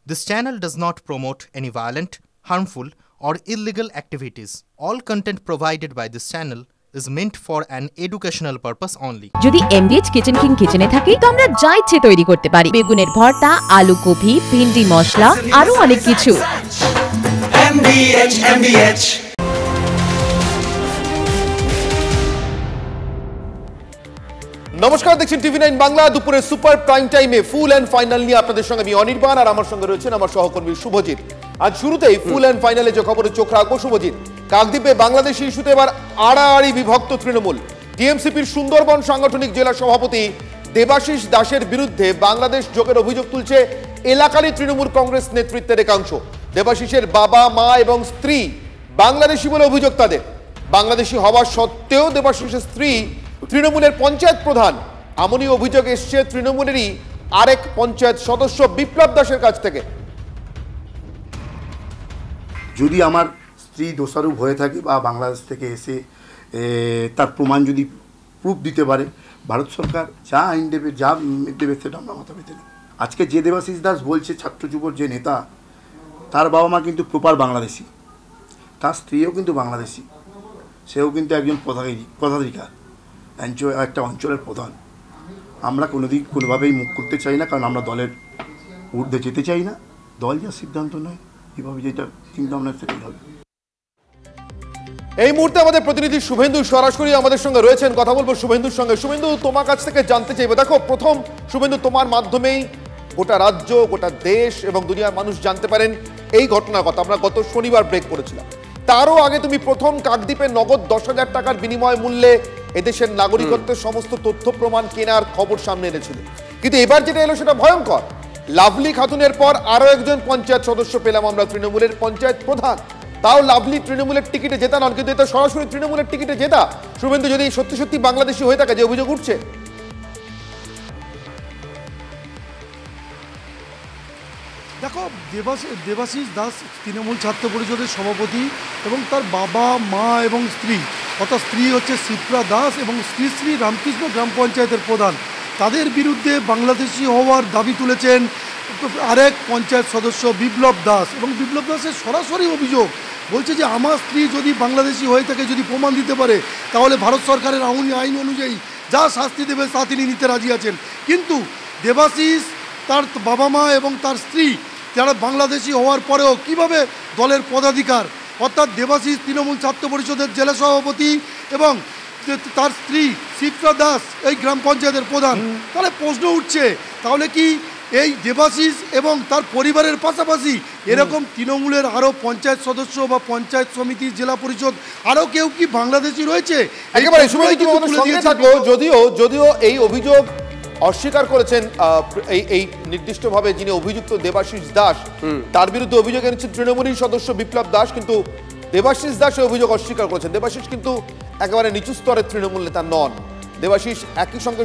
This channel does not promote any violent, harmful, or illegal activities. All content provided by this channel is meant for an educational purpose only. যদি এমবিএচ kitchen king কিচেনে থাকি তো আমরা যা ইচ্ছে তৈরি করতে পারি। বেগুনের ভর্তা, আলু কপি, ভিন্ডি মশলা, আরো অনেক কিছু। MBH নমস্কার, দেখছেন টিভি 9 বাংলা। দুপুরে সুপার প্রাইম টাইমে ফুল অ্যান্ড ফাইনাল নিয়ে আপনাদের সঙ্গে আমি অনির্বাণ, আর আমার সঙ্গে রয়েছেন আমার সহকর্মী শুভজিৎ। আজ শুরুতেই ফুল অ্যান্ড ফাইনালে যে খবরে চোখ রাখবো শুভজিৎ, কাকদ্বীপে বাংলাদেশি ইস্যুতে এবার আড়াআড়ি বিভক্ত তৃণমূল। টিএমসিপির সুন্দরবন সাংগঠনিক জেলা সভাপতি দেবাশিস দাসের বিরুদ্ধে বাংলাদেশ যোগের অভিযোগ তুলছে এলাকারই তৃণমূল কংগ্রেস নেতৃত্বের একাংশ। দেবাশিসের বাবা, মা এবং স্ত্রী বাংলাদেশি বলে অভিযোগ তাদের। বাংলাদেশি হওয়া সত্ত্বেও দেবাশিসের স্ত্রী তৃণমূলের পঞ্চায়েত প্রধান। এমনই অভিযোগ এসছে তৃণমূলেরই আরেক পঞ্চায়েত সদস্য বিপ্লব দাসের কাছ থেকে। যদি আমার স্ত্রী দোষারোপ হয়ে থাকে বা বাংলাদেশ থেকে এসে তার প্রমাণ যদি প্রুফ দিতে পারে, ভারত সরকার যা আইন দেবে, যা দেবে সেটা আমরা মাথা পেতে নেব। আজকে যে দেবাশিস দাস বলছে ছাত্র যুবর যে নেতা, তার বাবা মা কিন্তু প্রপার বাংলাদেশি, তার স্ত্রীও কিন্তু বাংলাদেশি, সেও কিন্তু একজন পদাধিকার, একটা অঞ্চলের প্রধান। আমরা কোনোভাবেই মুখ করতে চাই না, কারণ আমরা দলের ঊর্ধ্বে যেতে চাই না। দল যা সিদ্ধান্ত নেয়, এভাবে যেটা চিন্তা ভাবনা সেটাই হবে। এই মুহূর্তে আমাদের প্রতিনিধি শুভেন্দু সরাসরি আমাদের সঙ্গে রয়েছেন, কথা বলবো শুভেন্দুর সঙ্গে। শুভেন্দু, তোমার কাছ থেকে জানতে চাইবো, দেখো প্রথম শুভেন্দু, তোমার মাধ্যমেই গোটা রাজ্য, গোটা দেশ এবং দুনিয়ার মানুষ জানতে পারেন এই ঘটনার কথা। আমরা গত শনিবার ব্রেক করেছিলাম, তারও আগে তুমি প্রথম কাকদ্বীপে নগদ 10,000 টাকার বিনিময় মূল্যে এদেশের নাগরিকত্বের সমস্ত তথ্য প্রমাণ কেনার খবর সামনে এনেছিল। কিন্তু এবার যেটা এলো সেটা ভয়ঙ্কর। লাভলি খাতুনের পর আরো একজন পঞ্চায়েত সদস্য পেলাম আমরা, তৃণমূলের পঞ্চায়েত প্রধান। তাও লাভলি তৃণমূলের টিকিটে জেতা নন, কিন্তু এটা সরাসরি তৃণমূলের টিকিটে জেতা। শুভেন্দু, যদি সত্যি সত্যি বাংলাদেশি হয়ে থাকে যে অভিযোগ উঠছে, দেখো দেবাশিস দাস তৃণমূল ছাত্র পরিষদের সভাপতি এবং তার বাবা, মা এবং স্ত্রী, অর্থাৎ স্ত্রী হচ্ছে শিপ্রা দাস এবং শ্রী রামকৃষ্ণ গ্রাম পঞ্চায়েতের প্রধান, তাদের বিরুদ্ধে বাংলাদেশি হওয়ার দাবি তুলেছেন আরেক পঞ্চায়েত সদস্য বিপ্লব দাস। এবং বিপ্লব দাসের সরাসরি অভিযোগ বলছে যে আমার স্ত্রী যদি বাংলাদেশি হয়ে থাকে, যদি প্রমাণ দিতে পারে, তাহলে ভারত সরকারের আইন অনুযায়ী যা শাস্তি দেবে তা তিনি নিতে রাজি আছেন। কিন্তু দেবাশিস, তার বাবা মা এবং তার স্ত্রী যারা বাংলাদেশি হওয়ার পরেও কিভাবে দলের পদাধিকার, অর্থাৎ দেবাশিস তৃণমূল ছাত্র পরিষদের জেলা সভাপতি এবং তার স্ত্রী শিপ্রা দাস এই গ্রাম পঞ্চায়েতের প্রধান, তাহলে প্রশ্ন উঠছে, তাহলে কি এই দেবাশিস এবং তার পরিবারের পাশাপাশি এরকম তৃণমূলের আরও পঞ্চায়েত সদস্য বা পঞ্চায়েত সমিতি, জেলা পরিষদ আরও কেউ কি বাংলাদেশি রয়েছে? একেবারে যদিও এই অভিযোগ অস্বীকার করেছেন এই নির্দিষ্টভাবে যিনি অভিযুক্ত দেবাশিস দাস, তার বিরুদ্ধে অভিযোগ এনেছেন তৃণমূলের সদস্য বিপ্লব দাস, কিন্তু দেবাশিস দাস অভিযোগ অস্বীকার করেছেন। দেবাশিস কিন্তু একেবারে নিচু স্তরের তৃণমূল নেতা নন। দেবাশিস একই সঙ্গে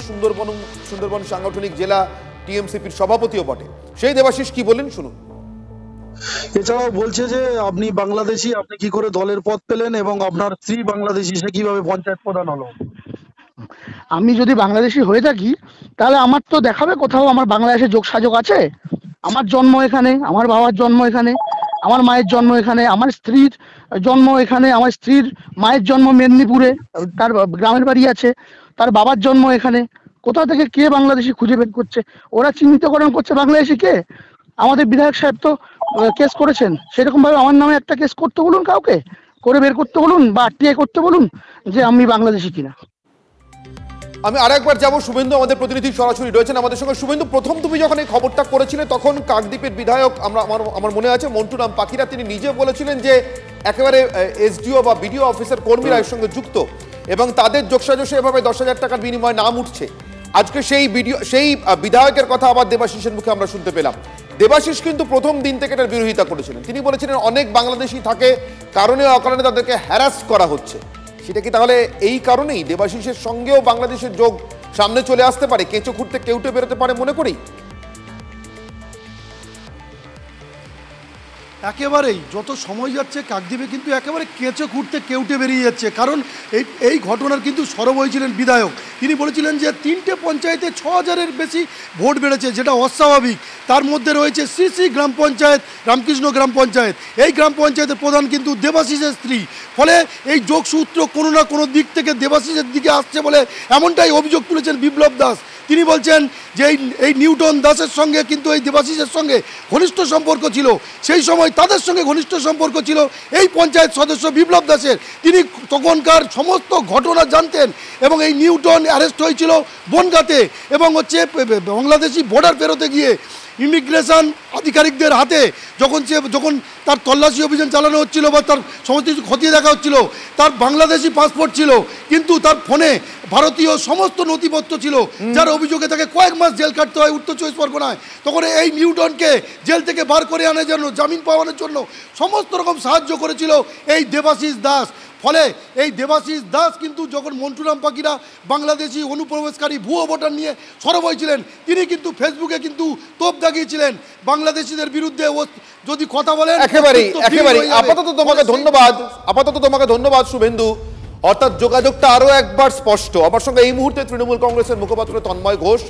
সুন্দরবন সাংগঠনিক জেলা টিএমসিপির সভাপতিও বটে। সেই দেবাশিস কি বলেন শুনুন। এছাড়াও বলছে যে আপনি বাংলাদেশি, আপনি কি করে দলের পদ পেলেন এবং আপনার স্ত্রী বাংলাদেশি, সে কিভাবে পঞ্চায়েত প্রধান হলো? আমি যদি বাংলাদেশি হয়ে থাকি তাহলে আমার তো দেখাবে কোথাও আমার বাংলাদেশে যোগসাযোগ আছে। আমার জন্ম এখানে, আমার বাবার জন্ম এখানে, আমার মায়ের জন্ম এখানে, আমার স্ত্রীর জন্ম এখানে, আমার স্ত্রীর মায়ের জন্ম মেদিনীপুরে, তার গ্রামের বাড়ি আছে, তার বাবার জন্ম এখানে। কোথা থেকে কে বাংলাদেশি খুঁজে বের করছে? ওরা চিহ্নিতকরণ করছে বাংলাদেশি কে। আমাদের বিধায়ক সাহেব তো কেস করেছেন, সেরকম ভাবে আমার নামে একটা কেস করতে বলুন, কাউকে করে বের করতে বলুন বা আরটিআই করতে বলুন যে আমি বাংলাদেশি কিনা। আমি আরেকবার যাবো, শুভেন্দু আমাদের প্রতিনিধি সরাসরি রয়েছেন আমাদের সঙ্গে। শুভেন্দু, প্রথম তুমি যখন এই খবরটা করেছিলে তখন কাকদ্বীপের বিধায়ক, আমার মনে আছে মন্টু রাম পাখিরা, তিনি নিজে বলেছিলেন যে একেবারে এসডিও বা বিডিও অফিসার কর্মীরা এর সঙ্গে যুক্ত এবং তাদের যোগসাজশে এভাবে 10,000 টাকার বিনিময়ে নাম উঠছে। আজকে সেই বিধায়কের কথা আবার দেবাশিসের মুখে আমরা শুনতে পেলাম। দেবাশিস কিন্তু প্রথম দিন থেকে এটার বিরোধিতা করেছিলেন। তিনি বলেছিলেন অনেক বাংলাদেশি থাকে, কারণে অকারণে তাদেরকে হ্যারাস করা হচ্ছে। সেটা কি তাহলে এই কারণেই দেবাশিসের সঙ্গেও বাংলাদেশের যোগ সামনে চলে আসতে পারে, কেঁচো খুঁড়তে কেউটে বেরোতে পারে মনে করি? একেবারেই যত সময় যাচ্ছে কাকদ্বীপে কিন্তু একেবারে কেঁচে খুঁড়তে কেউটে বেরিয়ে যাচ্ছে। কারণ এই ঘটনার কিন্তু সরব হয়েছিলেন বিধায়ক। তিনি বলেছিলেন যে 3টে পঞ্চায়েতে 6000-এর বেশি ভোট বেড়েছে, যেটা অস্বাভাবিক। তার মধ্যে রয়েছে শ্রী গ্রাম পঞ্চায়েত, রামকৃষ্ণ গ্রাম পঞ্চায়েত। এই গ্রাম পঞ্চায়েতের প্রধান কিন্তু দেবাশিসের স্ত্রী। ফলে এই যোগসূত্র কোনো না কোনো দিক থেকে দেবাশিসের দিকে আসছে বলে এমনটাই অভিযোগ তুলেছেন বিপ্লব দাস। তিনি বলছেন যে এই নিউটন দাসের সঙ্গে কিন্তু এই দেবাশিসের সঙ্গে ঘনিষ্ঠ সম্পর্ক ছিল। সেই সময় তাদের সঙ্গে ঘনিষ্ঠ সম্পর্ক ছিল এই পঞ্চায়েত সদস্য বিপ্লব দাসের। তিনি তখনকার সমস্ত ঘটনা জানতেন এবং এই নিউটন অ্যারেস্ট হয়েছিল বনগাঁতে এবং বাংলাদেশি বর্ডার পেরোতে গিয়ে ইমিগ্রেশন আধিকারিকদের হাতে যখন তার তল্লাশি অভিযান চালানো হচ্ছিল বা তার সমস্ত কিছু খতিয়ে দেখা হচ্ছিল, তার বাংলাদেশি পাসপোর্ট ছিল কিন্তু তার ফোনে ভারতীয় সমস্ত নথিপত্র ছিল, যার অভিযোগে তাকে কয়েক মাস জেল কাটতে হয় উত্তর 24 পরগনায়। তখন এই নিউটনকে জেল থেকে বার করে আনার জন্য, জামিন পাওয়ানোর জন্য সমস্ত রকম সাহায্য করেছিল এই দেবাশিস দাস। ফলে এই দেবাশিস দাস কিন্তু যখন মন্টুরাম পাখিরা বাংলাদেশি অনুপ্রবেশকারী ভুয়ো ভোটার নিয়ে সরব হয়েছিলেন, তিনি কিন্তু ফেসবুকে কিন্তু তোপ দাগিয়েছিলেন বাংলাদেশিদের বিরুদ্ধে। যদি কথা বলেন একেবারেই আপাতত তোমাকে ধন্যবাদ শুভেন্দু। অর্থাৎ যোগাযোগটা আরো একবার স্পষ্ট। আমার সঙ্গে এই মুহূর্তে তৃণমূল কংগ্রেসের মুখপাত্র তন্ময় ঘোষ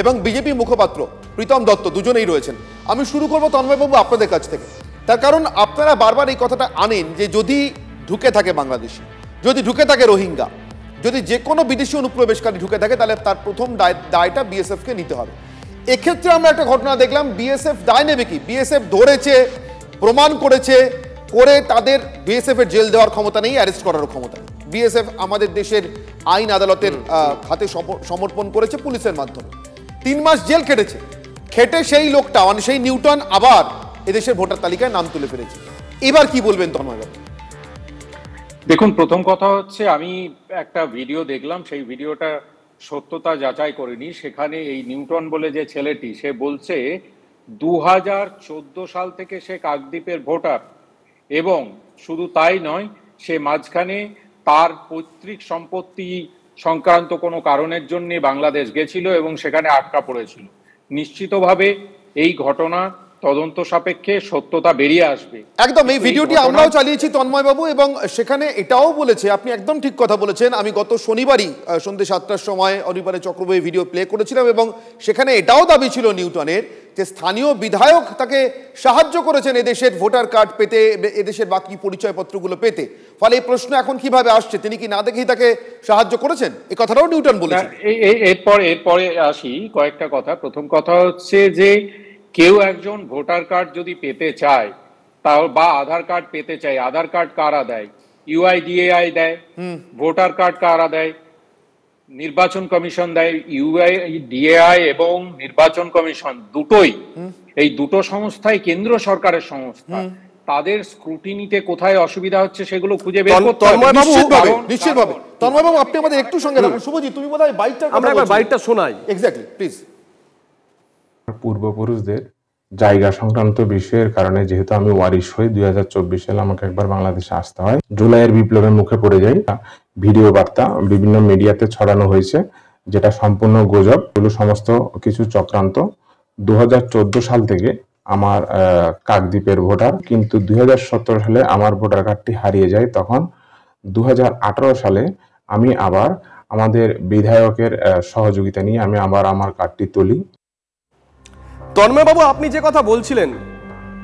এবং বিজেপি মুখপাত্র প্রীতম দত্ত দুজনেই রয়েছেন। আমি শুরু করবো তন্ময়বাবু আপনাদের কাছ থেকে। তার কারণ আপনারা বারবার এই কথাটা আনেন যে যদি ঢুকে থাকে বাংলাদেশি, যদি ঢুকে থাকে রোহিঙ্গা, যদি যে কোনো বিদেশি অনুপ্রবেশকারী ঢুকে থাকে, তাহলে তার প্রথম দায়টা বিএসএফকে নিতে হবে। এক্ষেত্রে আমরা একটা ঘটনা দেখলাম, বিএসএফ দায় নেবে কি? বিএসএফ ধরেছে, প্রমাণ করেছে, করে তাদের বিএসএফ এর জেল দেওয়ার ক্ষমতা নেই, অ্যারেস্ট করার ক্ষমতা নেই। বিএসএফ আমাদের দেশের আইন আদালতের হাতে সমর্পণ করেছে পুলিশের মাধ্যমে। 3 মাস জেল খেটে সেই লোকটা মানে সেই নিউটন আবার এদেশের ভোটার তালিকায় নাম তুলে ফেলেছে। এবার কি বলবেন তন্ময়? দেখুন, প্রথম কথা হচ্ছে আমি একটা ভিডিও দেখলাম, সেই ভিডিওটা সত্যতা যাচাই করিনি। সেখানে এই নিউটন বলে যে ছেলেটি, সে বলছে 2014 সাল থেকে সে কাকদ্বীপের ভোটার, এবং শুধু তাই নয়, সে মাঝখানে তার পৈতৃক সম্পত্তি সংক্রান্ত কোনো কারণের জন্য বাংলাদেশ গেছিল এবং সেখানে আটকা পড়েছিল। নিশ্চিতভাবে এই ঘটনা তদন্ত সাপেক্ষে সত্যতা বেরিয়ে আসবে। একদম, এই ভিডিওটি আমরাও চালিয়েছি তন্ময় বাবু, এবং সেখানে এটাও বলেছে, আপনি একদম ঠিক কথা বলেছেন। আমি গত শনিবারই সন্ধ্যে 7টার সময় অনিবার্য চক্রবর্তী ভিডিও প্লে করেছিলাম এবং সেখানে এটাও দাবি ছিল নিউটনের যে স্থানীয় বিধায়ক তাকে সাহায্য করেছেন এদেশের ভোটার কার্ড পেতে, এদেশের বাকি পরিচয়পত্রগুলো পেতে। ফলে এই প্রশ্ন এখন কিভাবে আসছে, তিনি কি না দেখেই তাকে সাহায্য করেছেন? এই কথাটাও নিউটন বলেছেন। এরপরে আসি কয়েকটা কথা। প্রথম কথা হচ্ছে যে কেউ একজন ভোটার কার্ড যদি পেতে চায় বা আধার কার্ড পেতে চায়, আধার কার্ড কারা দেয়? ইউআইডিএআই দেয়। ভোটার কার্ড কারা দেয়? নির্বাচন কমিশন দেয়। ইউআইডিএআই এবং নির্বাচন কমিশন দুটোই, এই দুটো সংস্থাই কেন্দ্র সরকারের সংস্থা। তাদের স্ক্রুটিনিতে কোথায় অসুবিধা হচ্ছে সেগুলো খুঁজে বের করতে হবে নিশ্চিতভাবে। তন্ময় বাবু, আপনি আমাদের একটু সঙ্গে রাখুন। শুভজিৎ, তুমি বোধহয় বাইকটা শোনাই। Exactly, please. পূর্বপুরুষদের জায়গা সংক্রান্ত বিষয়ের কারণে যেহেতু আমি ওয়ারিশ হই, 2024 সালে আমাকে একবার বাংলাদেশে আসতে হয়। জুলাইয়ের বিপ্লবের মুখে পড়ে যাই। ভিডিও বার্তা বিভিন্ন মিডিয়াতে ছড়ানো হয়েছে, যেটা সম্পূর্ণ গুজব, এগুলো সমস্ত কিছু চক্রান্ত। 2014 সাল থেকে আমার কাকদ্বীপের ভোটার, কিন্তু 2017 সালে আমার ভোটার কার্ডটি হারিয়ে যায়। তখন 2018 সালে আমি আবার আমাদের বিধায়কের সহযোগিতা নিয়ে আমি আবার আমার কার্ডটি তুলি। তন্ময়বাবু, আপনি যে কথা বলছিলেন,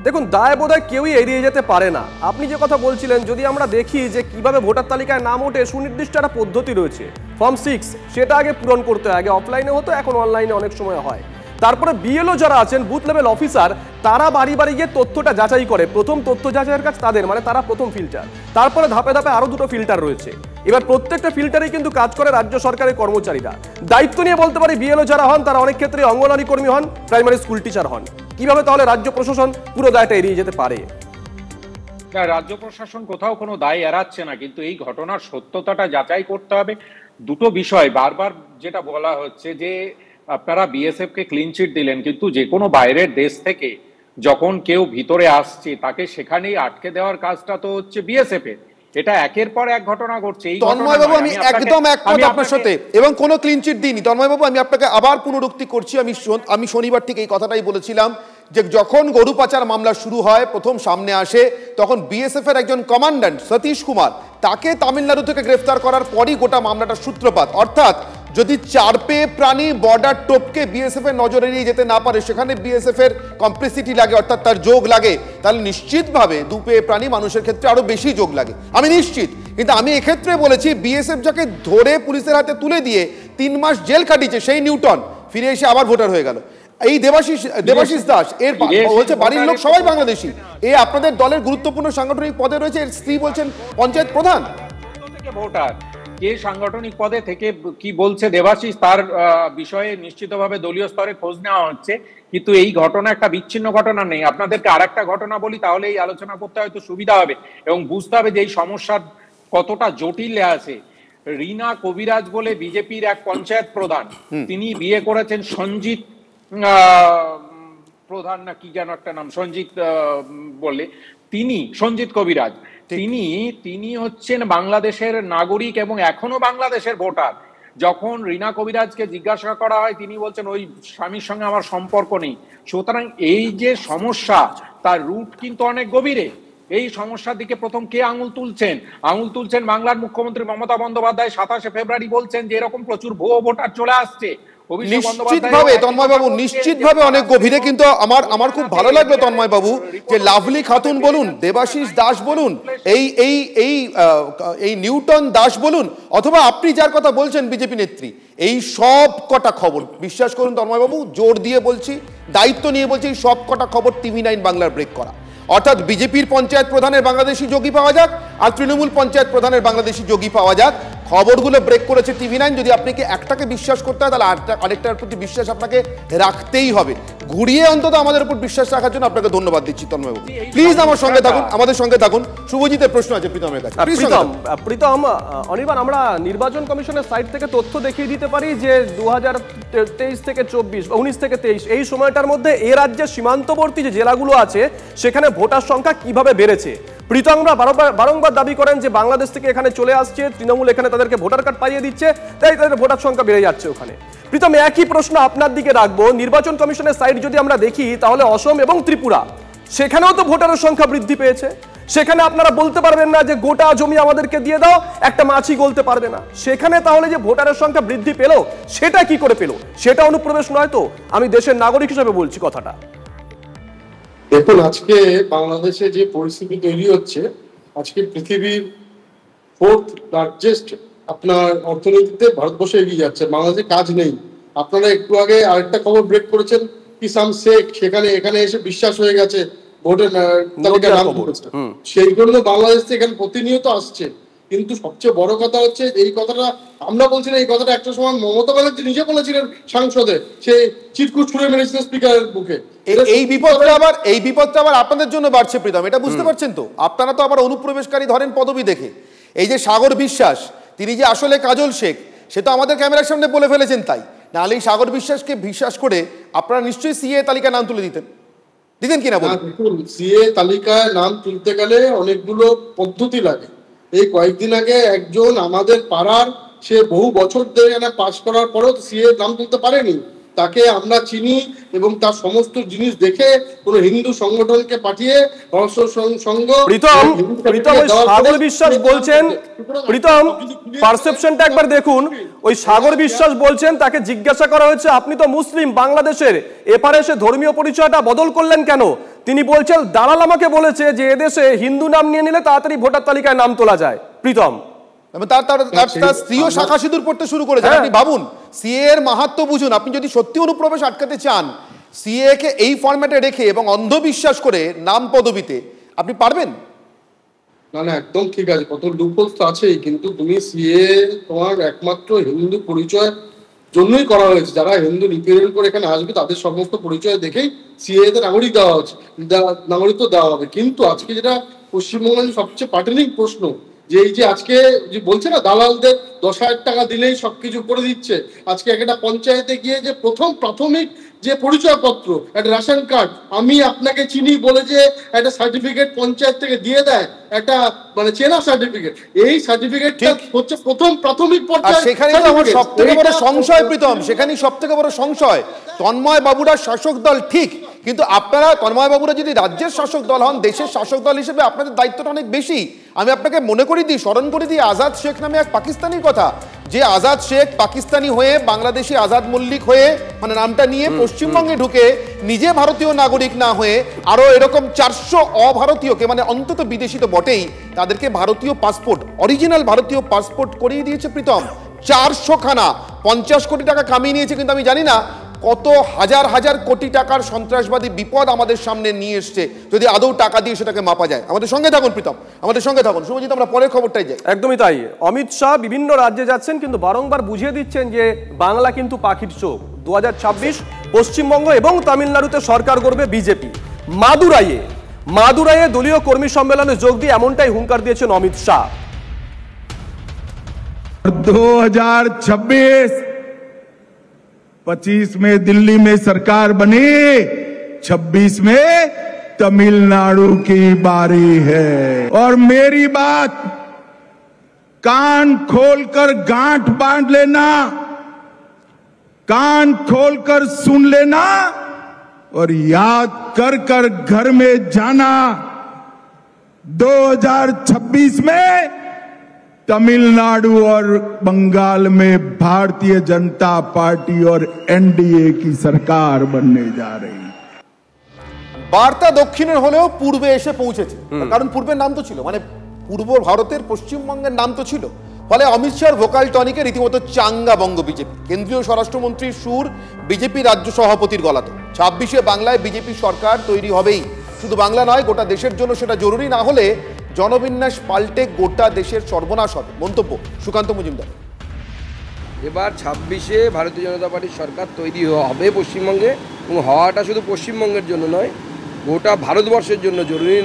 দেখুন, দায় বোধহয় কেউই এড়িয়ে যেতে পারে না। আপনি যে কথা বলছিলেন, যদি আমরা দেখি যে কিভাবে ভোটার তালিকায় নাম ওঠে, সুনির্দিষ্ট একটা পদ্ধতি রয়েছে। ফর্ম 6 সেটা আগে পূরণ করতে হয়। আগে অফলাইনে হতো, এখন অনলাইনে অনেক সময় হয়। তারপরে বিএলও যারা আছেন, বুথ লেভেল অফিসার, তারা বাড়ি বাড়ি গিয়ে তথ্যটা যাচাই করে। প্রথম তথ্য যাচাইয়ের কাজ তাদের, মানে তারা প্রথম ফিল্টার। তারপরে ধাপে ধাপে আরো দুটো ফিল্টার রয়েছে। এবার প্রত্যেকটা ফিল্টারেই কিন্তু কাজ করে রাজ্য সরকারের কর্মচারীরা। দায়িত্ব নিয়ে বলতে পারি, বিএলও যারা হন তারা অনেক ক্ষেত্রে অঙ্গনওয়াড়ি কর্মী হন, প্রাইমারি স্কুল টিচার হন। কিভাবে তাহলে রাজ্য প্রশাসন পুরো দায়টা এড়িয়ে যেতে পারে? রাজ্য প্রশাসন কোথাও কোনো দায় এড়াচ্ছে না, কিন্তু এই ঘটনার সত্যতাটা যাচাই করতে হবে। দুটো বিষয় বারবার যেটা বলা হচ্ছে যে আপনারা বিএসএফ কে ক্লিন চিট দিলেন, কিন্তু যে কোনো বাইরের দেশ থেকে যখন কেউ ভিতরে আসছে তাকে সেখানেই আটকে দেওয়ার কাজটা তো হচ্ছে বিএসএফ এর। এটা একের পর এক ঘটনা ঘটছে। তন্ময় বাবু, আমি একদম একমত আপনার সাথে, এবং কোনো ক্লিন চিট দিইনি। তন্ময় বাবু, আমি আপনাকে আবার পুনরুক্তি করছি, আমি শনিবার ঠিক এই কথাটাই বলেছিলাম যে যখন গরু পাচার মামলা শুরু হয় প্রথম সামনে আসে তখন বিএসএফ এর একজন কমান্ড্যান্ট সতীশ কুমার তাকে তামিলনাড়ু থেকে গ্রেফতার করার পরই গোটা মামলাটার সূত্রপাত। অর্থাৎ যদি চারপেয়ে প্রাণী বর্ডার টপকে বিএসএফ এর নজর এড়িয়ে যেতে না পারে, সেখানে বিএসএফ এর কমপ্লিসিটি লাগে, অর্থাৎ তার যোগ লাগে, তাহলে নিশ্চিতভাবে দুপেয়ে প্রাণী মানুষের ক্ষেত্রে আরো বেশি যোগ লাগে, আমি নিশ্চিত। কিন্তু আমি এক্ষেত্রে বলেছি বিএসএফ যাকে ধরে পুলিশের হাতে তুলে দিয়ে 3 মাস জেল কাটিয়েছে সেই নিউটন ফিরে এসে আবার ভোটার হয়ে গেল। এই দেবাশিস দাস এর বলছে বাড়ির লোক সবাই বাংলাদেশি, এ আপনাদের দলের গুরুত্বপূর্ণ সাংগঠনিক পদে রয়েছে, এর স্ত্রী বলছেন পঞ্চায়েত প্রধান। ভোটার কে সাংগঠনিক পদে থেকে কি বলছে দেবাশিস তার বিষয়ে নিশ্চিতভাবে দলীয় স্তরে খোঁজ নেওয়া হচ্ছে, কিন্তু এই ঘটনা একটা বিচ্ছিন্ন ঘটনা নেই। আপনাদেরকে আরেকটা ঘটনা বলি, তাহলে এই আলোচনা করতে হয়তো সুবিধা হবে এবং বুঝতে হবে যে এই সমস্যার কতটা জটিল আছে। রিনা কবিরাজ বলে বিজেপির এক পঞ্চায়েত প্রধান, তিনি বিয়ে করেছেন সঞ্জিত প্রধান না কি যেন একটা নাম, সঞ্জিত বলে, তিনি সঞ্জিত কবিরাজ, তিনি হচ্ছেন বাংলাদেশের নাগরিক এবং এখনো বাংলাদেশের ভোটার। যখন রিনা কবিরাজকে জিজ্ঞাসা করা হয় তিনি বলছেন ওই স্বামীর সঙ্গে আমার সম্পর্ক নেই। সুতরাং এই যে সমস্যা তার রুট কিন্তু অনেক গভীরে। এই সমস্যার দিকে প্রথম কে আঙুল তুলছেন বাংলার মুখ্যমন্ত্রী মমতা বন্দ্যোপাধ্যায় 27শে ফেব্রুয়ারি বলছেন যে এরকম প্রচুর ভুয়ো ভোটার চলে আসছে। নিশ্চিতভাবে তন্ময়বাবু নিশ্চিতভাবে অনেক গভীরে, কিন্তু আমার খুব ভালো লাগলো তন্ময়বাবু যে লাভলি খাতুন বলুন, দেবাশিস দাস বলুন, এই নিউটন দাস বলুন, অথবা আপনি যার কথা বলছেন বিজেপি নেত্রী, এই সব কটা খবর বিশ্বাস করুন তন্ময়বাবু, জোর দিয়ে বলছি, দায়িত্ব নিয়ে বলছি, এই সব কটা খবর TV9 বাংলার ব্রেক করা। অর্থাৎ বিজেপির পঞ্চায়েত প্রধানের বাংলাদেশি যোগী পাওয়া যাক আর তৃণমূল পঞ্চায়েত প্রধানের বাংলাদেশি যোগী পাওয়া যাক, খবরগুলো ব্রেক করেছে TV9। যদি আপনাকে একটাকে বিশ্বাস করতে হয় তাহলে আরেকটার প্রতি বিশ্বাস আপনাকে রাখতেই হবে। ঘুরিয়ে অন্তত আমাদের উপর বিশ্বাস রাখার জন্য আপনাকে ধন্যবাদ দিচ্ছি তন্ময়বাবু। প্লিজ আমার সঙ্গে থাকুন, আমাদের সঙ্গে থাকুন। শুভজিতের প্রশ্ন আছে প্রীতমের কাছে। প্রীতম, অনির্বাণ, আমরা নির্বাচন কমিশনের সাইট থেকে তথ্য দেখিয়ে দিতে পারি যে 2023 থেকে 24 বা 19 থেকে 23 এই সময়টার মধ্যে এ রাজ্যের সীমান্তবর্তী যে জেলাগুলো আছে সেখানে ভোটার সংখ্যা কিভাবে বেড়েছে। প্রীতমরা বারংবার দাবি করেন যে বাংলাদেশ থেকে এখানে চলে আসছে, তৃণমূল এখানে তাদেরকে ভোটার কার্ড পাইয়ে দিচ্ছে, তাই তাদের ভোটার সংখ্যা বেড়ে যাচ্ছে ওখানে। প্রীতম, একই প্রশ্ন আপনার দিকে রাখবো, নির্বাচন কমিশনের সাইট যদি আমরা দেখি তাহলে অসম এবং ত্রিপুরা সেখানেও তো ভোটারের সংখ্যা বৃদ্ধি পেয়েছে। সেখানে আপনারা বলতে পারবেন না যে গোটা জমি আমাদেরকে দিয়ে দাও, একটা মাছি গলতে পারবে না। সেখানে তাহলে যে ভোটারের সংখ্যা বৃদ্ধি পেল সেটা কি করে পেল? সেটা অনুপ্রবেশ নয় তো? আমি দেশের নাগরিক হিসেবে বলছি কথাটা। দেখুন, আজকে বাংলাদেশে যে পরিস্থিতি তৈরি হচ্ছে, আজকে পৃথিবীর 4th লার্জেস্ট আপনার অর্থনীতিতে ভারতবর্ষ এগিয়ে যাচ্ছে, বাংলাদেশে কাজ নেই। আপনারা একটু আগে আরেকটা খবর ব্রেক করেছেন, কিসাম শেখ এখানে এসে বিশ্বাস হয়ে গেছে ভোটের তালিকায় নাম পড়েছে, সেই জন্য বাংলাদেশ থেকে এখানে প্রতিনিয়ত আসছে। কিন্তু সবচেয়ে বড় কথা হচ্ছে এই কথাটা আমরা বলছি না, এই কথাটা একটা সময় মমতা ব্যানার্জি নিজে বলেছিলেন সংসদে, সে চিৎকুট ছুড়ে মেরেছিলেন স্পিকারের বুকে। এই বিপদটা আবার আপনাদের জন্য বাড়ছে প্রীতম, এটা বুঝতে পারছেন তো? আপনারা তো আবার অনুপ্রবেশকারী ধরেন পদবি দেখে। এই যে সাগর বিশ্বাস, তিনি যে আসলে কাজল শেখ, সে তো আমাদের ক্যামেরার সামনে বলে ফেলেছেন, তাই নাহলে এই সাগর বিশ্বাসকে বিশ্বাস করে আপনারা নিশ্চয়ই সিএ তালিকায় নাম তুলে দিতেন কিনা বলুন? দেখুন, সিএ তালিকায় নাম তুলতে গেলে অনেকগুলো পদ্ধতি লাগে। এই কয়েকদিন আগে একজন আমাদের পাড়ার, সে বহু বছর ধরে পাস করার পরেও সিএ নাম তুলতে পারেনি, তাকে আমরা চিনি এবং তার সমস্ত জিনিস দেখে কোন হিন্দু সংগঠনকে পাঠিয়ে সাগর বিশ্বাস বলছেন, প্রীতম পারসেপশনটা একবার দেখুন, ওই সাগর বিশ্বাস বলছেন তাকে জিজ্ঞাসা করা হয়েছে আপনি তো মুসলিম বাংলাদেশের, এপারে এসে ধর্মীয় পরিচয়টা বদল করলেন কেন? তিনি বলছেন দালাল আমাকে বলেছে যে এদেশে হিন্দু নাম নিয়ে নিলে তাড়াতাড়ি ভোটার তালিকায় নাম তোলা যায়। প্রীতম, তার স্ত্রীও শাখা সিঁদুর পড়তে শুরু করেছে। আপনি ভাবুন, সিএ এর মাহাত্ম্য বুঝুন। আপনি যদি সত্যি অনুপ্রবেশ আটকাতে চান, সিএ কে এই ফরম্যাটে রেখে এবং অন্ধবিশ্বাস করে নাম পদবিতে আপনি পারবেন না? একদম ঠিক আছে, কত লুপহোলস তো আছেই, কিন্তু তুমি সিএ তোমার একমাত্র হিন্দু পরিচয় জন্যই করা হয়েছে। যারা হিন্দু নিপীড়ন করে এখানে আসবে তাদের সমস্ত পরিচয় দেখেই সিএ তে নাগরিক দেওয়া হচ্ছে, নাগরিকত্ব দেওয়া হবে। কিন্তু আজকে যেটা পশ্চিমবঙ্গের সবচেয়ে পার্টিনিং প্রশ্ন, যে এই যে আজকে যে বলছে না দালালদের 10,000 টাকা দিলেই সবকিছু করে দিচ্ছে, আজকে একটা পঞ্চায়েতে গিয়ে যে প্রথম প্রাথমিক যে পরিচয়পত্র, একটা রেশন কার্ড, আমি আপনাকে চিনি বলে যে একটা সার্টিফিকেট পঞ্চায়েত থেকে দিয়ে দেয়, একটা মানে চেনা সার্টিফিকেট, এই সার্টিফিকেটটা হচ্ছে প্রথম প্রাথমিক পর্যায়ে। সেখানে তো আমার সবথেকে বড় সংশয় প্রীতম, সেখানেই সবথেকে বড় সংশয়, তন্ময় বাবুরা শাসক দল ঠিক, কিন্তু আপনারা তন্ময়বাবুরা যদি রাজ্যের শাসক দল হন, দেশের শাসক দল হিসেবে আপনাদের দায়িত্বটা অনেক বেশি। আমি আপনাকে মনে করি দিই, স্মরণ করে দিই আজাদ শেখ নামে এক পাকিস্তানির কথা, যে আজাদ শেখ পাকিস্তানি হয়ে বাংলাদেশি আজাদ মল্লিক হয়ে মানে নামটা নিয়ে পশ্চিমবঙ্গে ঢুকে নিজে ভারতীয় নাগরিক না হয়ে আরো এরকম 400 অভারতীয়কে, মানে অন্তত বিদেশি তো বটেই, তাদেরকে ভারতীয় পাসপোর্ট, অরিজিনাল ভারতীয় পাসপোর্ট করিয়ে দিয়েছে প্রীতম। 400 খানা, 50 কোটি টাকা কামিয়ে নিয়েছে। কিন্তু আমি জানি না কত হাজার হাজার কোটি টাকার সন্ত্রাসবাদী বিপদ আমাদের সামনে নিয়ে এসছে, যদি আদৌ টাকা দিয়ে সেটাকে মাপা যায়। আমাদের সঙ্গে থাকুন প্রীতম, আমাদের সঙ্গে থাকুন। শুভজিৎ, আমরা পরের খবরটাই যাই। একদমই তাই। অমিত শাহ বিভিন্ন রাজ্যে যাচ্ছেন, কিন্তু বারংবার বুঝিয়ে দিচ্ছেন যে বাংলা কিন্তু পাখির চোখ। 2026 পশ্চিমবঙ্গ এবং তামিলনাড়ুতে সরকার গড়বে বিজেপি। মাদুরাইয়ে দলীয় কর্মী সম্মেলনে যোগ দিয়ে এমনটাই হুঙ্কার দিয়েছেন অমিত শাহ। 2026 में दिल्ली में सरकार बनी, 26 में तमिलनाडु की बारी है। और मेरी बात कान खोलकर गांठ बांध लेना, कान खोलकर सुन लेना और याद कर कर घर में जाना। 2026 में तमिलनाडु और बंगाल में भारतीय जनता पार्टी और एनडीए की सरकार बनने जा रही। বার্তা দক্ষিণের হলেও পূর্বে এসে পৌঁছেছে, কারণ পূর্বের নাম তো ছিল, মানে পূর্ব ভারতের পশ্চিমবঙ্গের নাম তো ছিল। ফলে অমিত শাহর ভোকাল টনিকে রীতিমতো চাঙ্গা বঙ্গ বিজেপি। কেন্দ্রীয় স্বরাষ্ট্রমন্ত্রীর সুর বিজেপি রাজ্য সভাপতির গলাতে। 26-এ বাংলায় বিজেপি সরকার তৈরি হবেই। শুধু বাংলা নয়, গোটা দেশের জন্য সেটা জরুরি, না হলে জনবিন্যাস পাল্টে গোটা দেশের সর্বনাশ হবে। মন্তব্য সুকান্ত মজুমদার। এবার 26-এ ভারতীয় জনতা পার্টির সরকার তৈরি হবে পশ্চিমবঙ্গে, এবং হওয়াটা শুধু পশ্চিমবঙ্গের জন্য নয়, গোটা ভারতবর্ষের জন্য জরুরি।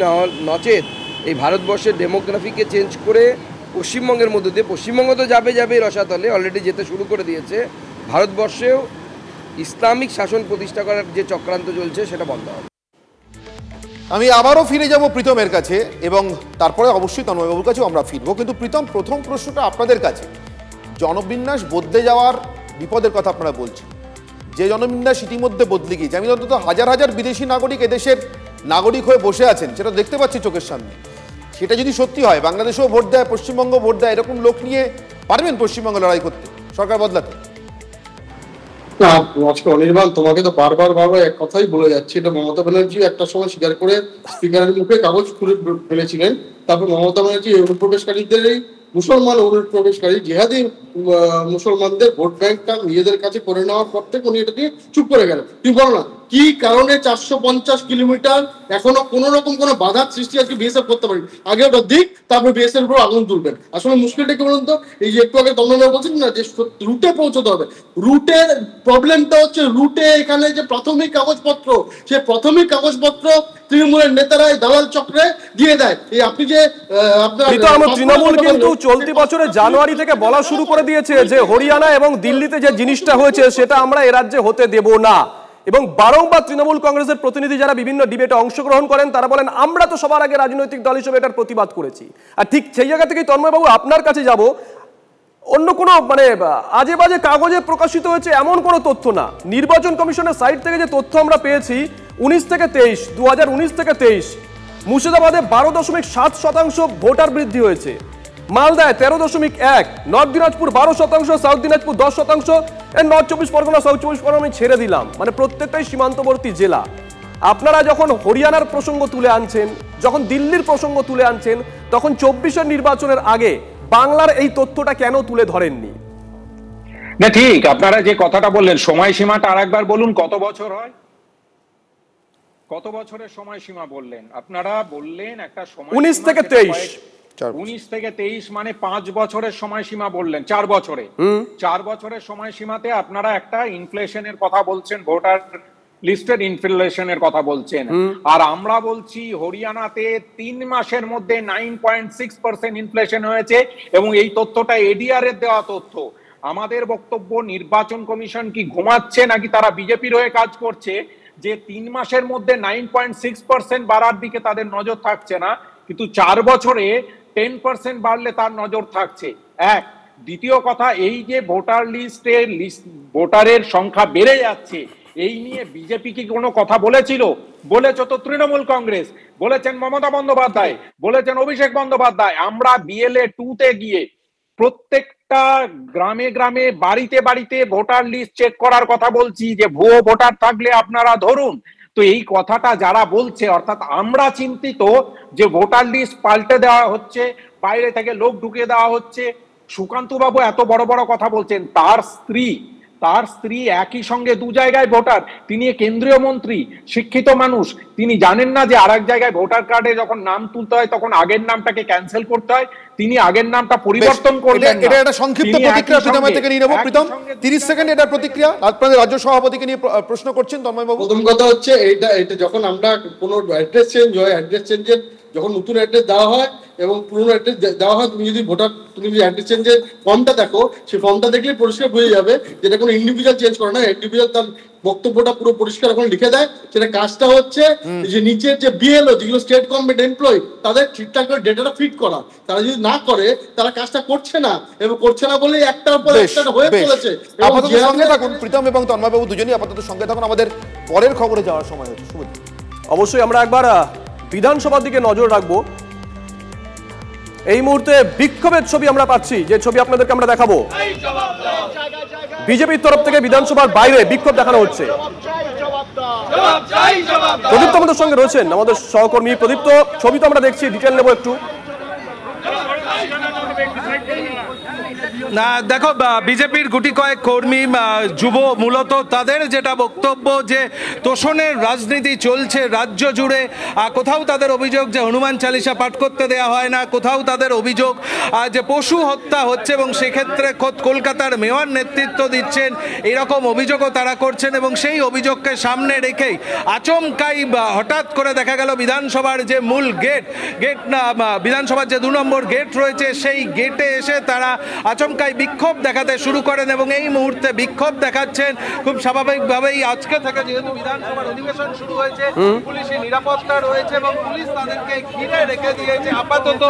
নচেত এই ভারতবর্ষের ডেমোগ্রাফিকে চেঞ্জ করে পশ্চিমবঙ্গের মধ্যে দিয়ে, পশ্চিমবঙ্গ তো যাবে রসাতলে, অলরেডি যেতে শুরু করে দিয়েছে, ভারতবর্ষেও ইসলামিক শাসন প্রতিষ্ঠা করার যে চক্রান্ত চলছে সেটা বন্ধ হবে। আমি আবারও ফিরে যাব প্রীতমের কাছে, এবং তারপরে অবশ্যই তন্ময়বাবুর কাছেও আমরা ফিরবো। কিন্তু প্রীতম, প্রথম প্রশ্নটা আপনাদের কাছে। জনবিন্যাস বদলে যাওয়ার বিপদের কথা আপনারা বলছেন, যে জনবিন্যাস ইতিমধ্যে বদলে গিয়েছে। আমি অন্তত হাজার হাজার বিদেশি নাগরিক এদেশের নাগরিক হয়ে বসে আছেন, সেটা দেখতে পাচ্ছি চোখের সামনে। সেটা যদি সত্যি হয়, বাংলাদেশেও ভোট দেয়, পশ্চিমবঙ্গ ভোট দেয়, এরকম লোক নিয়ে পারবেন পশ্চিমবঙ্গ লড়াই করতে, সরকার বদলাতে? না, আজকে অনির্বাণ তোমাকে তো বারবার এক কথাই বলে যাচ্ছে। এটা মমতা ব্যানার্জি একটা সময় স্বীকার করে স্পিকারের মুখে কাগজ খুলে ফেলেছিলেন। তারপর মমতা ব্যানার্জি অনুপ্রবেশকারীদের, এই মুসলমান অনুপ্রবেশকারী জিহাদি মুসলমানদের ভোট ব্যাংকটা নিজেদের কাছে করে নেওয়ার পর থেকে উনি এটা নিয়ে চুপ করে গেলেন। তুমি বলো না কি কারণে 450 কিলোমিটার এখনো কোন রকম কোনো বাধার সৃষ্টি আজকে বিএসএফ করতে পারি? আগে ওটা দিক, তারপর বিএসএফ উপর আগুন তুলবেন। আসলে মুশকিলটা কি বলুন তো, এই যে একটু আগে তন্ময় বলছেন না যে রুটে পৌঁছতে হবে, রুটের প্রবলেমটা হচ্ছে রুটে এখানে যে প্রাথমিক কাগজপত্র, সে প্রাথমিক কাগজপত্র তৃণমূলের নেতারা দালাল চক্রে দিয়ে দেয়। এই আপনি যে আপনার তৃণমূল কিন্তু চলতি বছরের জানুয়ারি থেকে বলা শুরু করে দিয়েছে যে হরিয়ানা এবং দিল্লিতে যে জিনিসটা হয়েছে সেটা আমরা এ রাজ্যে হতে দেব না। এবং বারংবার তৃণমূল কংগ্রেসের প্রতিনিধি যারা বিভিন্ন ডিবেটে অংশগ্রহণ করেন তারা বলেন আমরা তো সবার আগে রাজনৈতিক দল হিসেবে এটার প্রতিবাদ করেছি। আর ঠিক সেই জায়গা থেকেই তন্ময়বাবু আপনার কাছে যাব। অন্য কোনো মানে আজে বাজে কাগজে প্রকাশিত হয়েছে এমন কোনো তথ্য না। নির্বাচন কমিশনের সাইট থেকে যে তথ্য আমরা পেয়েছি 2019 থেকে 23 মুর্শিদাবাদে 12.7% ভোটার বৃদ্ধি হয়েছে, মালদায় 13.1, north Dinajpur 12%, south Dinajpur 10%, north 24 Pargana, south 24 Pargana আমি ছেড়ে দিলাম, মানে প্রত্যেকটাই সীমান্তবর্তী জেলা। আপনারা যখন হরিয়ানার প্রসঙ্গ তুলে আনছেন, যখন দিল্লির প্রসঙ্গ তুলে আনছেন, তখন 24-এর নির্বাচনের আগে বাংলার এই তথ্যটা কেন তুলে ধরেননি? না ঠিক, আপনারা যে কথাটা বললেন সময়সীমাটা আরেকবার বলুন, কত বছর হয়, কত বছরের সময়সীমা বললেন? আপনারা বললেন একটা সময় 19 থেকে 23, 19 থেকে 23 মানে 5 বছরের সময়সীমা বললেন, 4 বছরে। 4 বছরের সময়সীমাতে আপনারা একটা ইনফ্লেশনের কথা বলছেন, ভোটার লিস্টেড ইনফ্লেশনের কথা বলছেন, আর আমরা বলছি হরিয়ানাতে 3 মাসের মধ্যে 9.6% ইনফ্লেশন হয়েছে, এবং এই তথ্যটা এডিআর এর দেওয়া তথ্য। আমাদের বক্তব্য, নির্বাচন কমিশন কি ঘুমাচ্ছে নাকি তারা বিজেপির হয়ে কাজ করছে যে 3 মাসের মধ্যে 9.6% বাড়ার দিকে তাদের নজর থাকছে না, কিন্তু 4 বছরে 10% বাড়লে তার নজর থাকছে। এক, দ্বিতীয় কথা, এই যে ভোটার লিস্টে ভোটারের সংখ্যা বেড়ে যাচ্ছে, এই নিয়ে বিজেপি কি কোনো কথা বলেছিল? বলেছ তো তৃণমূল কংগ্রেস, বলেছেন মমতা বন্দ্যোপাধ্যায়, বলেছেন অভিষেক বন্দ্যোপাধ্যায়। আমরা BLA 2-তে গিয়ে প্রত্যেকটা গ্রামে গ্রামে বাড়িতে বাড়িতে ভোটার লিস্ট চেক করার কথা বলছি, যে ভুয়ো ভোটার থাকলে আপনারা ধরুন। তো এই কথাটা যারা বলছে, অর্থাৎ আমরা চিন্তিত যে ভোটার লিস্ট পাল্টে দেওয়া হচ্ছে, বাইরে থেকে লোক ঢুকিয়ে দেওয়া হচ্ছে। সুকান্ত বাবু এত বড় বড় কথা বলছেন, তার স্ত্রী একই সঙ্গে দু জায়গায় ভোটার, তিনি কেন্দ্রীয় মন্ত্রী, শিক্ষিত মানুষ, তিনি জানেন না যে আরেক জায়গায় ভোটার কার্ডে যখন নাম তুলতে হয় তখন আগের নামটাকে ক্যান্সেল করতে হয়? তিনি আগের নামটা পরিবর্তন করলেন না। এটা একটা সংক্ষিপ্ত প্রতিক্রিয়া প্রীতমের থেকে নিয়ে নেব। প্রীতম, 30 সেকেন্ড এটার প্রতিক্রিয়া। আপনাদের রাজ্য সভাপতিকে নিয়ে প্রশ্ন করছেন তন্ময় বাবু। প্রথম কথা হচ্ছে এটা যখন আমরা কোনো অ্যাড্রেস চেঞ্জ হয়, অ্যাড্রেস চেঞ্জের যখন নতুন অ্যাড্রেস দেওয়া হয় এবং পুরনো অ্যাড্রেস দেওয়া হয়, তুমি যদি অ্যাড্রেস চেঞ্জের ফর্মটা দেখো, সেই ফর্মটা দেখলে পরিষ্কার বুঝে যাবে যেটা কোনো ইন্ডিভিজুয়াল চেঞ্জ করে না। ইন্ডিভিজুয়াল তার বক্তব্যটা পুরো পরিষ্কার এখন লিখে দেয়। সেটা কাজটা হচ্ছে যে নিচের যে BLO, যেগুলো স্টেট গভর্নমেন্ট এমপ্লয়ি, তাদের ঠিকঠাক করে ডেটাটা ফিট করা। তারা যদি না করে, তারা কাজটা করছে না, এবং করছে না বলেই একটার পর একটা হয়ে চলেছে। আপাতত সঙ্গে থাকুন প্রীতম এবং তন্ময় বাবু, দুজনেই আপাতত সঙ্গে থাকুন। আমাদের পরের খবরে যাওয়ার সময় হচ্ছে। শুভজিৎ, অবশ্যই আমরা একবার বিধানসভার দিকে নজর রাখবো। এই মুহূর্তে বিক্ষোভের ছবি আমরা পাচ্ছি, যে ছবি আপনাদেরকে আমরা দেখাবো। বিজেপির তরফ থেকে বিধানসভার বাইরে বিক্ষোভ দেখানো হচ্ছে। প্রদীপ্ত আমাদের সঙ্গে রয়েছেন, আমাদের সহকর্মী প্রদীপ্ত। ছবি তো আমরা দেখছি, ডিটেল নেবো একটু। না দেখো, বিজেপির গুটি কয়েক কর্মী যুব, মূলত তাদের যেটা বক্তব্য যে তোষণের রাজনীতি চলছে রাজ্য জুড়ে। কোথাও তাদের অভিযোগ যে হনুমান চালিসা পাঠ করতে দেওয়া হয় না, কোথাও তাদের অভিযোগ যে পশু হত্যা হচ্ছে, এবং সেক্ষেত্রে খোদ কলকাতার মেয়র নেতৃত্ব দিচ্ছেন, এরকম অভিযোগও তারা করছেন। এবং সেই অভিযোগকে সামনে রেখেই আচমকাই হঠাৎ করে দেখা গেল বিধানসভার যে মূল গেট না, বিধানসভার যে 2 নম্বর গেট রয়েছে, সেই গেটে এসে তারা আচমকাই বিক্ষোভ দেখাতে শুরু করেন। এবং এই মুহূর্তে বিক্ষোভ দেখাচ্ছেন খুব স্বাভাবিকভাবেই। আজকে থেকে যেহেতু বিধানসভার অধিবেশন শুরু হয়েছে, পুলিশি নিরাপত্তা রয়েছে এবং পুলিশ তাদেরকে ঘিরে রেখে দিয়েছে। আপাতত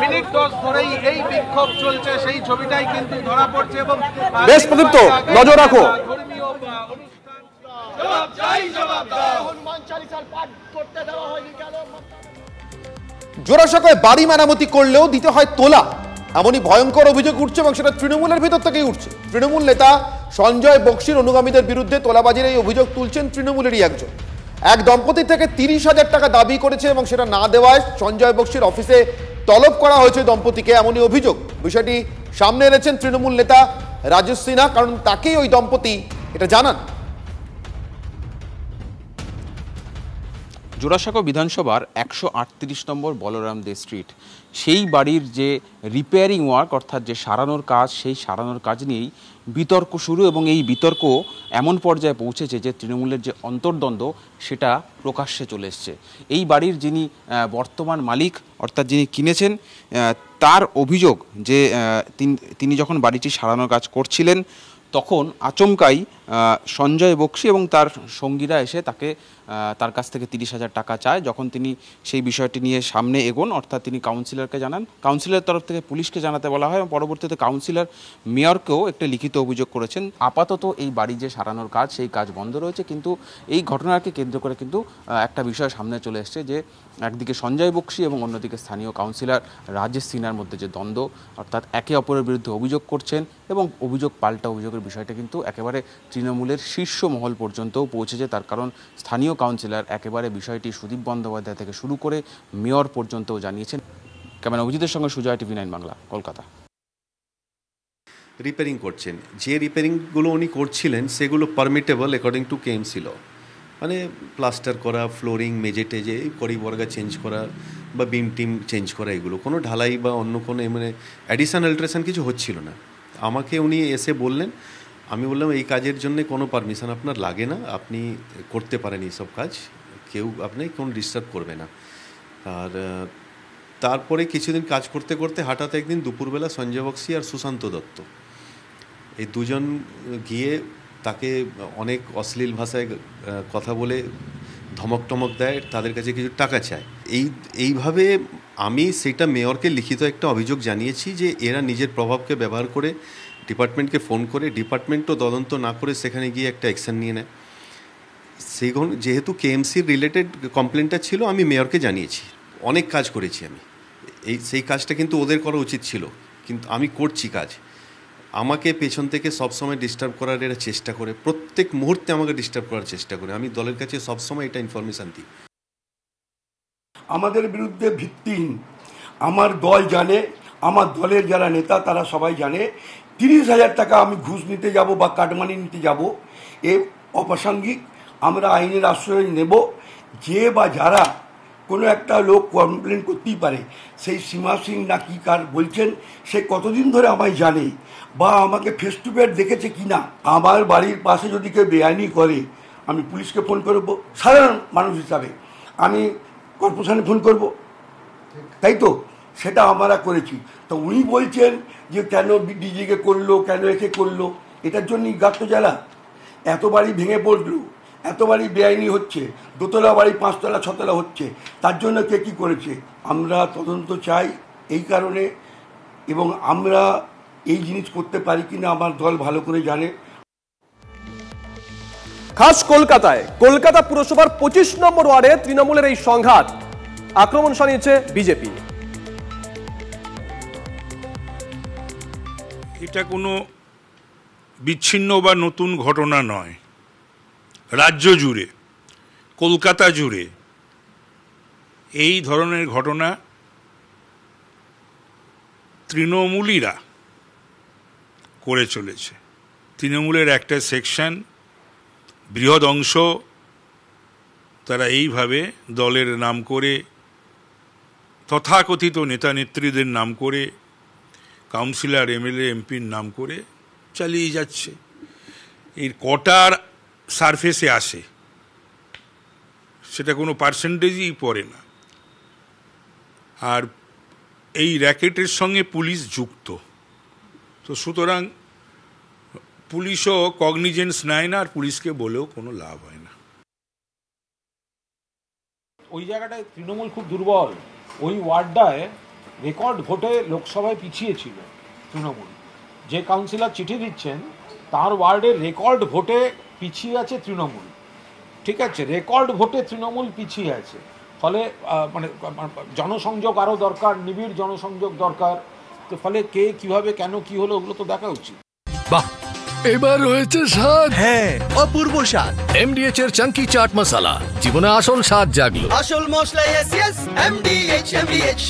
মিনিট 10 ধরেই এই বিক্ষোভ চলছে, সেই ছবিটাই কিন্তু ধরা পড়ছে। এবং বেশ প্রদীপ্ত, নজর রাখো। জোড়াসাঁকোয় বাড়ি মেরামতি করলেও দিতে হয় তোলা, এমনই ভয়ঙ্কর অভিযোগ উঠছে, এবং সেটা তৃণমূলের ভিতর থেকেই উঠছে। তৃণমূল নেতা সঞ্জয় বক্সির অনুগামীদের বিরুদ্ধে তোলাবাজির এই অভিযোগ তুলছেন তৃণমূলেরই একজন। এক দম্পতির থেকে 30,000 টাকা দাবি করেছে এবং সেটা না দেওয়ায় সঞ্জয় বক্সির অফিসে তলব করা হয়েছে দম্পতিকে, এমনই অভিযোগ। বিষয়টি সামনে এনেছেন তৃণমূল নেতা রাজেশ সিনহা, কারণ তাকেই ওই দম্পতি এটা জানান। জোড়াসাঁকো বিধানসভার 138 নম্বর বলরাম দে স্ট্রিট, সেই বাড়ির যে রিপেয়ারিং ওয়ার্ক, অর্থাৎ যে সারানোর কাজ, সেই সারানোর কাজ নিয়েই বিতর্ক শুরু। এবং এই বিতর্ক এমন পর্যায়ে পৌঁছেছে যে তৃণমূলের যে অন্তর্দ্বন্দ্ব সেটা প্রকাশ্যে চলে এসছে। এই বাড়ির যিনি বর্তমান মালিক, অর্থাৎ যিনি কিনেছেন, তার অভিযোগ যে তিনি যখন বাড়িটি সারানোর কাজ করছিলেন তখন আচমকাই সঞ্জয় বক্সি এবং তার সঙ্গীরা এসে তার কাছ থেকে 30,000 টাকা চায়। যখন তিনি সেই বিষয়টি নিয়ে সামনে এগোন, অর্থাৎ তিনি কাউন্সিলরকে জানান, কাউন্সিলরের তরফ থেকে পুলিশকে জানাতে বলা হয় এবং পরবর্তীতে কাউন্সিলর মেয়রকেও একটা লিখিত অভিযোগ করেছেন। আপাতত এই বাড়ি যে সারানোর কাজ, সেই কাজ বন্ধ রয়েছে। কিন্তু এই ঘটনাকে কেন্দ্র করে কিন্তু একটা বিষয় সামনে চলে এসছে, যে একদিকে সঞ্জয় বক্সি এবং অন্যদিকে স্থানীয় কাউন্সিলর রাজেশ সিনহার মধ্যে যে দ্বন্দ্ব, অর্থাৎ একে অপরের বিরুদ্ধে অভিযোগ করছেন এবং অভিযোগ পাল্টা অভিযোগের বিষয়টা কিন্তু একেবারে তৃণমূলের শীর্ষ মহল পর্যন্তও পৌঁছেছে। তার কারণ স্থানীয় কাউন্সিলর একেবারে বিষয়টি সুদীপ বন্দ্যোপাধ্যায় থেকে শুরু করে মেয়র পর্যন্তও জানিয়েছেন। ক্যামেরা অভিজিতের সঙ্গে সুজয়, TV9 বাংলা, কলকাতা। রিপেয়ারিং করছেন, যে রিপেয়ারিংগুলো উনি করছিলেন সেগুলো পারমিটেবল অ্যাকর্ডিং টু KMC ল, মানে প্লাস্টার করা, ফ্লোরিং, মেজে টেজে কড়ি বর্গা চেঞ্জ করা বা বিম টিম চেঞ্জ করা, এগুলো কোনো ঢালাই বা অন্য কোনো মানে অ্যাডিশন অল্টারেশন কিছু হচ্ছিল না। আমাকে উনি এসে বললেন, আমি বললাম এই কাজের জন্য কোনো পারমিশন আপনার লাগে না, আপনি করতে পারেন এইসব কাজ, কেউ আপনি কোনো ডিস্টার্ব করবে না। আর তারপরে কিছুদিন কাজ করতে করতে হঠাৎ একদিন দুপুরবেলা সঞ্জয় বক্সি আর সুশান্ত দত্ত এই দুজন গিয়ে তাকে অনেক অশ্লীল ভাষায় কথা বলে ধমক টমক দেয়, তাদের কাছে কিছু টাকা চায়। এইভাবে আমি সেটা মেয়রকে লিখিত একটা অভিযোগ জানিয়েছি যে এরা নিজের প্রভাবকে ব্যবহার করে ডিপার্টমেন্টকে ফোন করে, ডিপার্টমেন্টও তদন্ত না করে সেখানে গিয়ে একটা অ্যাকশন নিয়ে নেয়। সেগুলো যেহেতু কেএমসির রিলেটেড কমপ্লেনটা ছিল, আমি মেয়রকে জানিয়েছি, অনেক কাজ করেছি আমি। সেই কাজটা কিন্তু ওদের করা উচিত ছিল, কিন্তু আমি করছি কাজ। আমাকে পেছন থেকে সবসময় ডিস্টার্ব করার এরা চেষ্টা করে, প্রত্যেক মুহূর্তে আমাকে ডিস্টার্ব করার চেষ্টা করে। আমি দলের কাছে সবসময় এটা ইনফরমেশান দিই। আমাদের বিরুদ্ধে ভিত্তিহীন। আমার দল জানে, আমার দলের যারা নেতা তারা সবাই জানে 30,000 টাকা আমি ঘুষ নিতে যাব বা কাটমানি নিতে যাব, এ অপ্রাসঙ্গিক। আমরা আইনের আশ্রয় নেব। যে বা যারা কোনো একটা লোক কমপ্লেন করতেই পারে, সেই সীমা সিং না কি কার বলছেন, সে কতদিন ধরে আমায় জানে বা আমাকে ফেস টু ফেস দেখেছে কি না। আমার বাড়ির পাশে যদি কেউ বেআইনি করে, আমি পুলিশকে ফোন করব, সাধারণ মানুষ হিসাবে আমি কর্পোরেশনে ফোন করব, তাই তো? সেটা আমরা করেছি। তো উনি বলছেন যে কেন ডিজিকে করলো, কেন একে করলো, এটার জন্যই গাত্র জ্বালা। এত বাড়ি ভেঙে পড়লো, এত বাড়ি বেআইনি হচ্ছে, 2 তলা বাড়ি 5 তলা 6 তলা হচ্ছে, তার জন্য কে কী করেছে আমরা তদন্ত চাই এই কারণে। এবং আমরা এই জিনিস করতে পারি কিনা আমার দল ভালো করে জানে। খাস কলকাতায় কলকাতা পুরসভার 25 নম্বর ওয়ার্ডে তৃণমূলের এই সংঘাত, আক্রমণ শানিয়েছে বিজেপি। এটা কোনো বিচ্ছিন্ন বা নতুন ঘটনা নয়। রাজ্য জুড়ে, কলকাতা জুড়ে এই ধরনের ঘটনা তৃণমূলীরা করে চলেছে। তৃণমূলের একটা সেকশন, বৃহৎ অংশ, তারা এইভাবে দলের নাম করে, তথাকথিত নেতা নেত্রীদের নাম করে, কাউন্সিলর, এমএলএ, এমপির নাম করে চালিয়ে যাচ্ছে। এর কটার সারফেসে আসে সেটা কোনো পার্সেন্টেজই পড়ে না। আর এই র্যাকেটের সঙ্গে পুলিশ যুক্ত, তো সুতরাং পুলিশও কগনিজেন্স নেয় না, আর পুলিশকে বলেও কোনো লাভ হয় না। ওই জায়গাটায় তৃণমূল খুব দুর্বল। ওই ওয়ার্ডটায় রেকর্ড ভোটে লোকসভায় পিছিয়ে ছিল তৃণমূল। যে কাউন্সিলর চিঠি দিচ্ছেন তার ওয়ার্ডের রেকর্ড ভোটে পিছিয়ে আছে তৃণমূল, ঠিক আছে? রেকর্ড ভোটে তৃণমূল পিছিয়ে আছে। ফলে মানে জনসংযোগ আরও দরকার, নিবিড় জনসংযোগ দরকার। তো ফলে কে কিভাবে কেন কি হলো ওগুলো তো দেখা উচিত। বাহ, এবার রয়েছে স্বাদ। হ্যাঁ, অপূর্ব স্বাদ। এমডিএচ এর চাঙ্কি চাট মশলা, জীবনে আসল স্বাদ জাগলো। আসল মশলা, এমডিএচ।